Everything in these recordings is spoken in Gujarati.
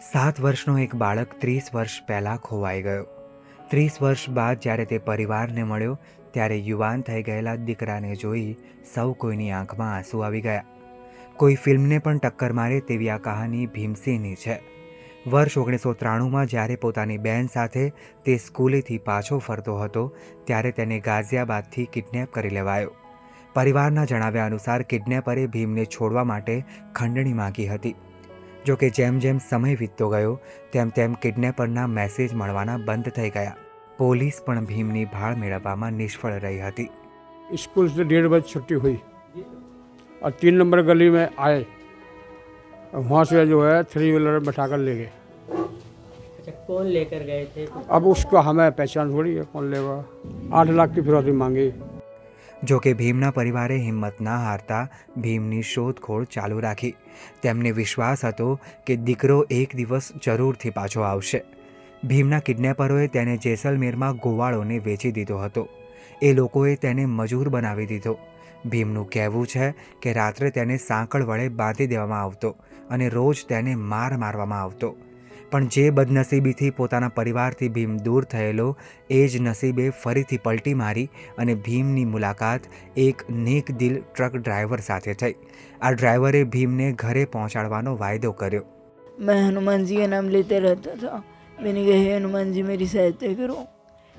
7 વર્ષનો એક બાળક 30 વર્ષ પહેલાં ખોવાઈ ગયો. 30 વર્ષ બાદ જ્યારે તે પરિવારને મળ્યો ત્યારે યુવાન થઈ ગયેલા દીકરાને જોઈ સૌ કોઈની આંખમાં આંસુ આવી ગયા. કોઈ ફિલ્મને પણ ટક્કર મારે તેવી આ કહાની ભીમસિંહની છે. વર્ષ 1993માં જ્યારે પોતાની બહેન સાથે તે સ્કૂલેથી પાછો ફરતો હતો ત્યારે તેને ગાઝિયાબાદથી કિડનેપ કરી લેવાયો. પરિવારના જણાવ્યા અનુસાર કિડનેપરે ભીમને છોડવા માટે ખંડણી માગી હતી. જોકે જેમ જેમ સમય વીતતો ગયો તેમ તેમ કિડનેપરના મેસેજ મળવાના બંધ થઈ ગયા. પોલીસ પણ ભીમની ભાળ મેળવવામાં નિષ્ફળ રહી હતી. स्कूल से 1:30 बजे छुट्टी हुई और 3 नंबर गली में आए और वहाँ से जो है 3 व्हीलर बैठा कर ले गए। अच्छा, कौन लेकर गए थे? अब उसको हमें पहचान थोड़ी है, कौन लेगा। 8 लाख की फिरौती मांगी। જોકે ભીમના પરિવારે હિંમત ના હારતા ભીમની શોધખોળ ચાલુ રાખી. તેમને વિશ્વાસ હતો કે દીકરો એક દિવસ જરૂરથી પાછો આવશે. ભીમના કિડનેપરોએ તેને જેસલમેરમાં ગોવાળોને વેચી દીધો હતો. એ લોકોએ તેને મજૂર બનાવી દીધો. ભીમનું કહેવું છે કે રાત્રે તેને સાંકળ વડે બાંધી દેવામાં આવતો અને રોજ તેને મારવામાં આવતો. પણ જે બદનસીબીથી પોતાના પરિવારથી ભીમ દૂર થયેલો એ જ નસીબે ફરીથી પલટી મારી અને ભીમની મુલાકાત એક નેક દિલ ટ્રક ડ્રાઈવર સાથે થઈ. આ ડ્રાઈવરે ભીમને ઘરે પહોંચાડવાનો વાયદો કર્યો. मैं हनुमान जी का नाम लेते रहता था. मैंने कहा हे हनुमान जी मेरी सहायता करो.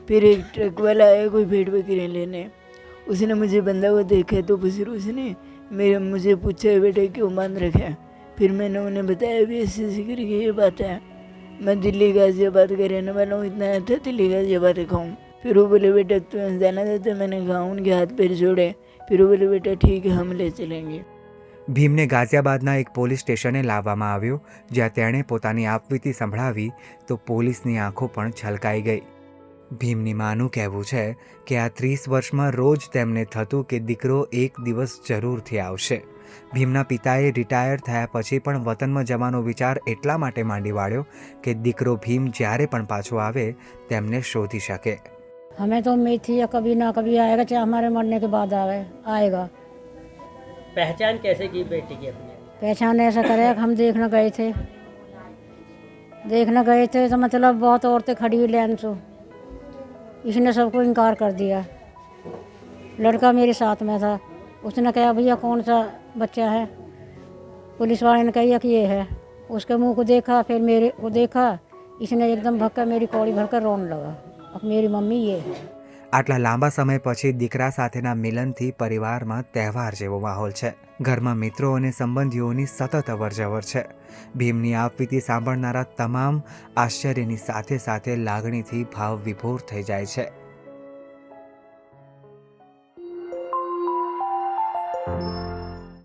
फिर एक ट्रक वाला आया कोई भेड़ बकरी लेने. उसने मुझे बंधा हुआ देखा तो फिर उसने मुझे पूछा बेटे क्यों बांध रखा है. फिर मैंने उन्हें बताया भी ऐसे ऐसे करके ये बात है. मैं दिल्ली गाजियाबाद का रहने वाला हूँ, इतना था दिल्ली गाजियाबाद का हूँ. फिर वो बोले बेटा तुम्हें जाना था तो मैंने कहा उनके हाथ पैर जोड़े. फिर वो बोले बेटा ठीक है हम ले चलेंगे. ભીમને ગાઝિયાબાદના એક પોલીસ સ્ટેશને લાવવામાં આવ્યો જ્યાં તેણે પોતાની આપવીતી સંભળાવી તો પોલીસની આંખો પણ છલકાઈ ગઈ. ભીમની માનું કહેવું છે કે આ 30 વર્ષમાં રોજ તેમને થતું કે દીકરો એક દિવસ જરૂરથી આવશે. ભીમના પિતાએ રિટાયર થયા પછી પણ વતનમાં જવાનો વિચાર એટલા માટે માંડી વાળ્યો કે દીકરો ભીમ જ્યારે પણ પાછો આવે તેમને શોધી શકે. हमें तो उम्मीद थी कभी ना कभी आएगा, चाहे हमारे मरने के बाद आएगा. पहचान कैसे की बेटी की अपने? पहचान ऐसा करे कि हम देखने गए थे तो मतलब बहुत औरतें खड़ी हुई लाइन से. इसने सबको इनकार कर दिया. लड़का मेरे साथ में था. उसने कहा भैया कौन सा बच्चा है. पुलिस वाले ने कहा कि ये है. उसके मुंह को देखा फिर मेरे को देखा. इसने एकदम भक्का मेरी कौड़ी भरकर रोने लगा. अब मेरी मम्मी ये है. આટલા લાંબા સમય પછી દીકરા સાથેના મિલનથી પરિવારમાં તહેવાર જેવો માહોલ છે. ઘરમાં મિત્રો અને સંબંધીઓની સતત અવરજવર છે. ભીમની આપવીતી સાંભળનારા તમામ આશ્ચર્યની સાથે સાથે લાગણીથી ભાવ વિભોર થઈ જાય છે.